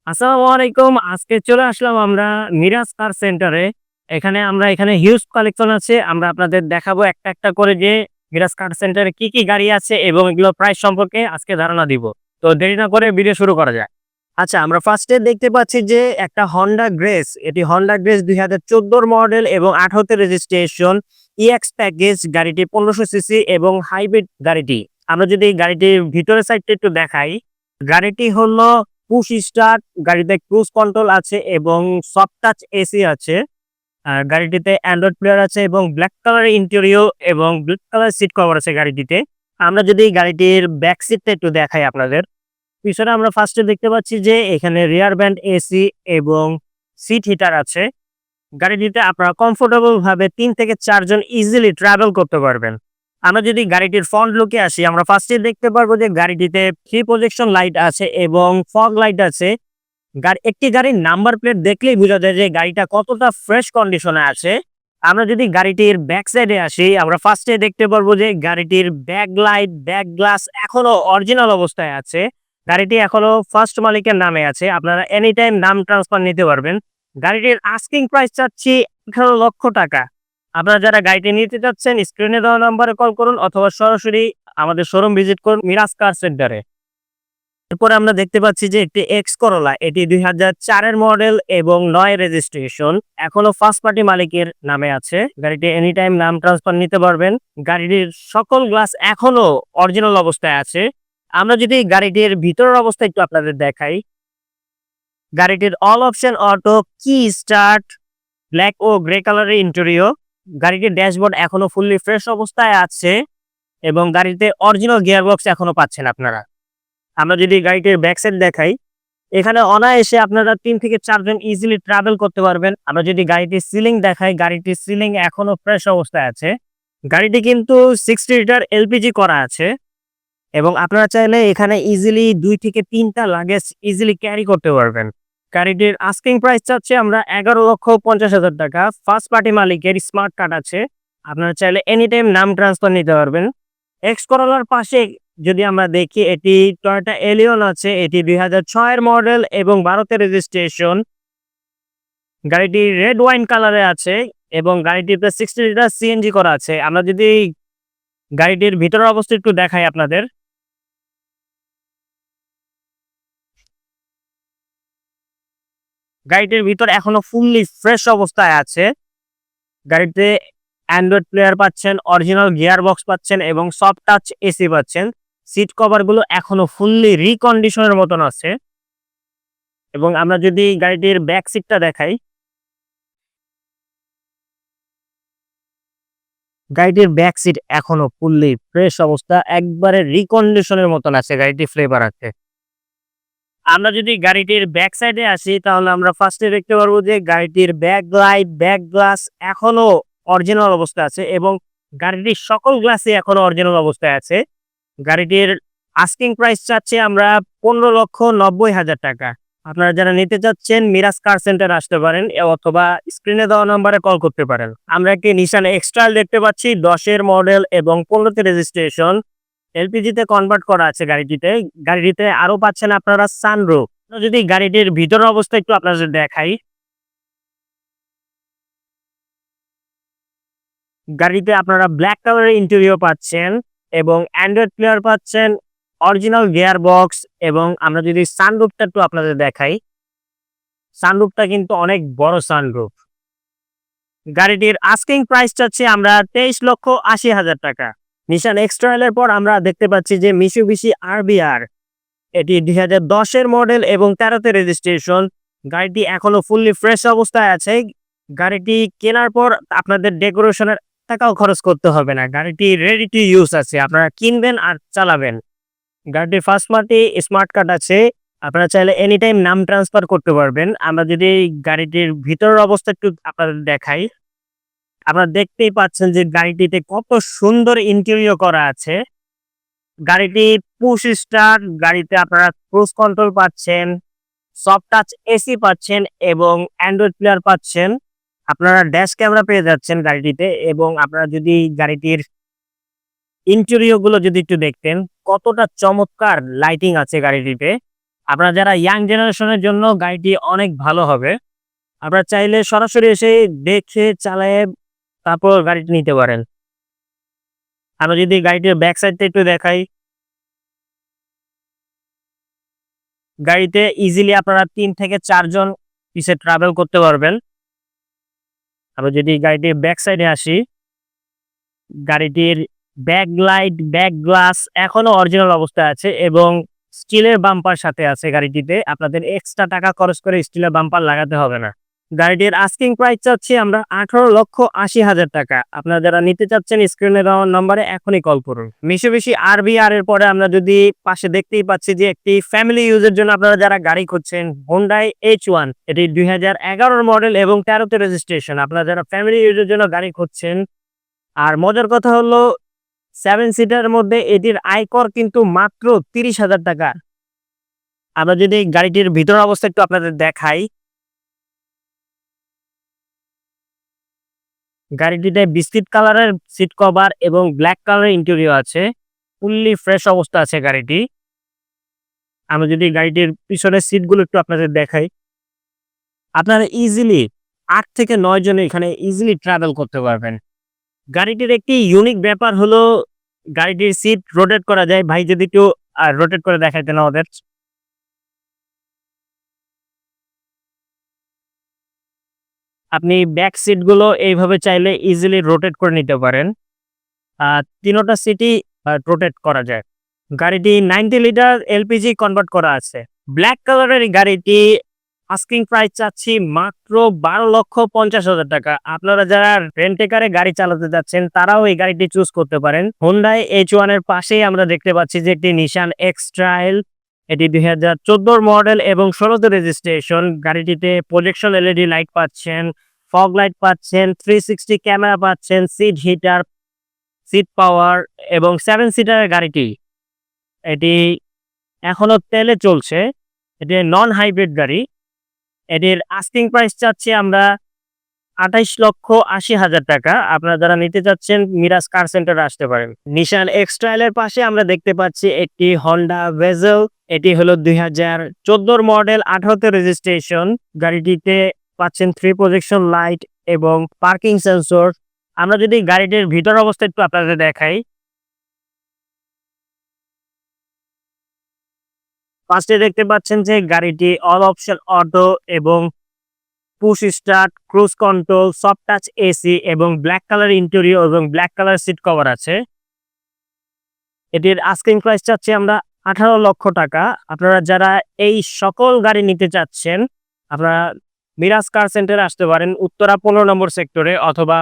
আসসালামু আলাইকুম। আজকে চলে আসলাম আমরা মিরাজ কার সেন্টারে। এখানে হিউজ কালেকশন আছে। আমরা আপনাদের দেখাবো একটা করে যে মিরাজ কার সেন্টারে কি গাড়ি আছে এবং এগুলোর প্রাইস সম্পর্কে আজকে ধারণা দিব। তো দেরি না করে ভিডিও শুরু করা যাক। আচ্ছা, আমরা ফার্স্টে দেখতে পাচ্ছি যে একটা Honda Grace। এটি Honda Grace ২০১৪ র মডেল এবং ১৮ তে রেজিস্ট্রেশন। EX প্যাকেজ গাড়িটি ১৫০০ সিসি এবং হাইব্রিড গাড়িটি। আমরা যদি গাড়িটির ভিতরের সাইডটা একটু দেখাই, গাড়িটি হলো পুশ স্টার্ট, গাড়িতে ক্রুজ কন্ট্রোল আছে এবং সফট টাচ এসি আছে। গাড়িটিতে অ্যান্ড্রয়েড প্লেয়ার আছে এবং ব্ল্যাক কালারের ইন্টেরিয়র এবং ব্ল্যাক কালার সিট কভার আছে গাড়িটিতে। আমরা যদি গাড়িটির ব্যাক সিটটা একটু দেখাই আপনাদের, পিছনে আমরা ফার্স্টে দেখতে পাচ্ছি যে এখানে রিয়ার ব্যান্ড এসি এবং সিট হিটার আছে। গাড়িটিতে আপনারা কমফোর্টেবল ভাবে ৩ থেকে ৪ জন ইজিলি ট্রাভেল করতে পারবেন। আমরা যদি গাড়িটির ফ্রন্ট লুকে আসি, আমরা ফার্স্টে দেখতে পারবো যে গাড়িটিতে 3 প্রজেকশন লাইট আছে এবং ফগ লাইট আছে। একটি গাড়ির নাম্বার প্লেট দেখলেই বোঝা যায় যে গাড়িটা কতটা ফ্রেশ কন্ডিশনে আছে। আমরা যদি গাড়িটির ব্যাক সাইডে আসি, আমরা ফার্স্টে দেখতে পারবো যে গাড়িটির ব্যাক লাইট, ব্যাক গ্লাস এখনো অরিজিনাল অবস্থায় আছে। গাড়িটি এখনো ফার্স্ট মালিকের নামে আছে। আপনারা এনি টাইম নাম ট্রান্সফার নিতে পারবেন। গাড়িটির আস্কিং প্রাইস চাচ্ছি ১৮ লক্ষ টাকা। আপনারা যারা গাড়িটি নিতে চাচ্ছেন, স্ক্রিনে দেওয়া নাম্বারে কল করুন অথবা সরাসরি আমাদের শোরুম ভিজিট করুন মিরাজ কার সেন্টারে। এরপরে আমরা দেখতে পাচ্ছি যে একটি এক্স করোলা, এটি ২০০৪ এর মডেল এবং ৯ রেজিস্ট্রেশন। এখনো ফার্স্ট পার্টি মালিকের নামে আছে। গাড়িটি এনি টাইম নাম ট্রান্সফার নিতে পারবেন। গাড়িটির সকল গ্লাস এখনো অরিজিনাল অবস্থায় আছে। আমরা যদি গাড়িটির ভিতরের অবস্থা একটু আপনাদের দেখাই, গাড়িটির অল অপশন অটো, কি স্টার্ট, ব্ল্যাক ও গ্রে কালারের ইন্টেরিয়র। গাড়িটির ড্যাশবোর্ড এখনো ফুললি ফ্রেশ অবস্থায় আছে এবং গাড়িতে অরিজিনাল গিয়ারবক্স এখনো পাচ্ছেন আপনারা। আমরা যদি গাড়িটির ব্যাক সাইড দেখাই, এখানে অনায়াসে আপনারা ৩ থেকে ৪ জন ইজিলি ট্রাভেল করতে পারবেন। আমরা যদি গাড়িটির সিলিং দেখাই, গাড়িটির সিলিং এখনো ফ্রেশ অবস্থায় আছে। গাড়িটি কিন্তু ৬০ লিটার এলপিজি করা আছে এবং আপনারা চাইলে এখানে ইজিলি ২ থেকে ৩ টা লাগেজ ইজিলি ক্যারি করতে পারবেন। গাড়িটির আস্কিং প্রাইস চাচ্ছি আমরা ১১,৫০,০০০ টাকা। ফার্স্ট পার্টি মালিকের স্মার্ট কার্ড আছে। আপনারা চাইলে এনি টাইম নাম ট্রান্সফার নিতে পারবেন। এক্স করোলার পাশে যদি আমরা দেখি, এটি টয়োটা এলিয়ন আছে। এটি ২০০৬ এর মডেল এবং ১২ তে রেজিস্ট্রেশন। গাড়িটি রেড ওয়াইন কালারে আছে এবং গাড়িটিতে ৬০ লিটার সিএনজি করা আছে। আমরা যদি গাড়িটির ভিতরের অবস্থা একটু দেখাই আপনাদের, গাড়িটির ভিতর এখনো ফুললি ফ্রেশ অবস্থায় আছে। গাড়িতে অ্যান্ড্রয়েড প্লেয়ার পাচ্ছেন, অরিজিনাল গিয়ার বক্স পাচ্ছেন এবং সফট টাচ এসি পাচ্ছেন। সিট কভার গুলো এখনো ফুললি রিকন্ডিশনের মতন আছে। এবং আমরা যদি গাড়িটির ব্যাক সিটটা দেখাই, গাড়িটির ব্যাক সিট এখনো ফুললি ফ্রেশ অবস্থা, একবারে রিকন্ডিশনের মতন আছে। গাড়িটি ফ্লেভার আছে। আমরা যদি গাড়িটির ব্যাক সাইডে আসি, তাহলে আমরা ফার্স্টে দেখতে পারবো যে গাড়িটির ব্যাক লাইট, ব্যাক গ্লাস এখনো অরিজিনাল অবস্থায় আছে এবং গাড়িটির সকল গ্লাসই এখনো অরিজিনাল অবস্থায় আছে। গাড়িটির আস্কিং প্রাইস চাচ্ছি আমরা ১৫,৯০,০০০ টাকা। আপনারা যারা নিতে চাচ্ছেন মিরাজ কার সেন্টার আসতে পারেন অথবা স্ক্রিনে দেওয়া নম্বরে কল করতে পারেন। আমরা একটি নিশান এক্সট্রাল দেখতে পাচ্ছি ১০ এর মডেল এবং ১৫ তে রেজিস্ট্রেশন। এলপিজিতে কনভার্ট করা আছে গাড়িটিতে। গাড়িটিতে আরো পাচ্ছেন আপনারা সানরুফ। যদি গাড়িটির ভিতরের অবস্থা একটু আপনাদের দেখাই, গাড়িতে আপনারা ব্ল্যাক কালারের ইন্টেরিয়র পাচ্ছেন এবং অ্যান্ড্রয়েড প্লেয়ার পাচ্ছেন, অরিজিনাল গিয়ার বক্স। এবং আমরা যদি সানরুফটা একটু আপনাদের দেখাই, সানরুফটা কিন্তু অনেক বড় সানরুফ। গাড়িটির আস্কিং প্রাইস চাচ্ছি আমরা ২৩,৮০,০০০ টাকা। নিশান এক্সট্রাল এর পর আমরা দেখতে পাচ্ছি যে মিৎসুবিশি আরবিআর, এটি ২০১০ এর মডেল এবং ১৩ তে রেজিস্ট্রেশন। গাড়িটি এখনো ফুললি ফ্রেশ অবস্থায় আছে। গাড়িটি কেনার পর আপনাদের ডেকোরেশনের টাকাও খরচ করতে হবে না। গাড়িটি রেডি টু ইউজ আছে। আপনারা কিনবেন আর চালাবেন। গাড়িটির ফার্স্ট পার্টি স্মার্ট কার্ড আছে। আপনারা চাইলে এনি টাইম নাম ট্রান্সফার করতে পারবেন। আমরা যদি গাড়িটির ভিতরের অবস্থা একটু আপনাদের দেখাই, আপনারা দেখতেই পাচ্ছেন যে গাড়িটিতে কত সুন্দর ইন্টেরিয়র করা আছে। গাড়িটি পুশ স্টার্ট, গাড়িতে আপনারা ক্রুজ কন্ট্রোল পাচ্ছেন, সফট টাচ এসি পাচ্ছেন এবং অ্যান্ড্রয়েড প্লেয়ার পাচ্ছেন। আপনারা ড্যাশ ক্যামেরা পেয়ে যাচ্ছেন গাড়িটিতে। এবং আপনারা যদি গাড়িটির ইন্টেরিয়র গুলো যদি একটু দেখতেন, কতটা চমৎকার লাইটিং আছে গাড়িটিতে। আপনারা যারা ইয়াং জেনারেশনের জন্য গাড়িটি অনেক ভালো হবে। আপনারা চাইলে সরাসরি এসে দেখে চালায়ে তারপর গাড়িটি নিতে পারেন। আমরা যদি গাড়িটির ব্যাক সাইডটা একটু দেখাই, গাড়িতে ইজিলি আপনারা ৩ থেকে ৪ জন পিছে ট্রাভেল করতে পারবেন। আমরা যদি গাড়িটির ব্যাক সাইডে আসি, গাড়িটির ব্যাক লাইট, ব্যাক গ্লাস এখনো অরিজিনাল অবস্থায় আছে এবং স্টিলের বাম্পার সাথে আছে গাড়িটিতে। আপনাদের এক্সট্রা টাকা খরচ করে স্টিলের বাম্পার লাগাতে হবে না। গাড়িটির আস্কিং প্রাইস চাচ্ছি আমরা ১৮,৮০,০০০ টাকা। আপনারা যারা নিতে চাচ্ছেন স্ক্রিনে দেওয়া নম্বরে এখনই কল করুন। মিশুবিশি RVR এর পরে আমরা যদি পাশে দেখতেই পাচ্ছি যে একটি ফ্যামিলি ইউজের জন্য আপনারা যারা গাড়ি খুঁজছেন, Hyundai H1 এটি ২০১১ মডেল এবং ১৩ তে রেজিস্ট্রেশন। আপনারা যারা ফ্যামিলি ইউজের জন্য গাড়ি খুঁজছেন, আর মজার কথা হলো 7 সিটার মধ্যে এটির আয়কর কিন্তু মাত্র ৩০,০০০ টাকা। আমরা যদি গাড়িটির ভিতর অবস্থা একটু আপনাদের দেখাই, গাড়িটিতে বিস্কিট কালারের সিট কভার এবং ব্ল্যাক কালারের ইন্টেরিয়র আছে। ফুললি ফ্রেশ অবস্থা আছে গাড়িটি। আমরা যদি গাড়িটির পিছনের সিটগুলো একটু আপনাদের দেখাই, আপনারা ইজিলি ৮ থেকে ৯ জন এখানে ইজিলি ট্রাভেল করতে পারবেন। গাড়িটির একটি ইউনিক ব্যাপার হলো গাড়িটির সিট রোটেট করা যায়। ভাই যদি একটু রোটেট করে দেখাইতেন আমাদের। আপনি ব্যাক সিটগুলো এইভাবে চাইলে ইজিলি রোটেট করে নিতে পারেন। ৩টা সিটই রোটেট করা যায়। গাড়িটি 90 লিটার এলপিজি কনভার্ট করা আছে। ব্ল্যাক কালারের এই গাড়িটি আস্কিং প্রাইস চাচ্ছি মাত্র ১২,৫০,০০০ টাকা। আপনারা যারা রেন্ট এ কারে গাড়ি চালাতে যাচ্ছেন তারাও এই গাড়িটি চুজ করতে পারেন। Hyundai H1 এর পাশেই আমরা দেখতে পাচ্ছি যে একটি Nissan X-Trail, এটি ২০১৪ মডেল এবং ১৬ তে রেজিস্ট্রেশন। গাড়িটিতে প্রজেকশন এলইডি লাইট পাচ্ছেন, ফগ লাইট পাচ্ছেন, 360 ক্যামেরা পাচ্ছেন, সিট হিটার, সিট পাওয়ার এবং 7 সিটারের গাড়িটি। এটি এখনো তেলে চলছে। এটি নন হাইব্রিড গাড়ি। এটির আস্কিং প্রাইস চাচ্ছি আমরা ২৮,৮০,০০০ টাকা। আপনারা যারা নিতে চাচ্ছেন মিরাজ কার সেন্টারে আসতে পারেন। নিশান X-Trail এর পাশে আমরা দেখতে পাচ্ছি একটি Honda Vezel, এটি হলো ২০১৪ মডেল, ১৮ তে রেজিস্ট্রেশন। গাড়িটিতে পাচ্ছেন 3 প্রজেকশন লাইট এবং পার্কিং সেন্সর। আমরা যদি গাড়িটির ভিতর অবস্থা একটু আপনাদের দেখাই, ফার্স্টে দেখতে পাচ্ছেন যে গাড়িটি অল অপশন অটো এবং push start, cruise control, soft touch AC এবং ব্ল্যাক কালার ইন্টেরিয়র এবং ব্ল্যাক কালার সিট কভার আছে। এটির আস্কিং প্রাইস চাচ্ছি আমরা ১৮,০০,০০০ টাকা। আপনারা যারা এই সকল গাড়ি নিতে চাচ্ছেন, আপনারা মিরাজ কার সেন্টারে আসতে পারেন উত্তরা ১৫ নম্বর সেক্টরে, অথবা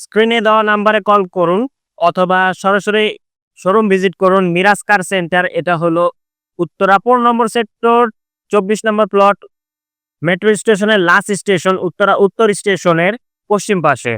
স্ক্রিনে দেওয়া নাম্বারে কল করুন, অথবা সরাসরি শোরুম ভিজিট করুন। মিরাজ কার সেন্টার, এটা হলো উত্তরা ১৫ নম্বর সেক্টর, ২৪ নম্বর প্লট, মেট্রো স্টেশনের লাস্ট স্টেশন, উত্তরা উত্তর স্টেশনের পশ্চিম পাশে।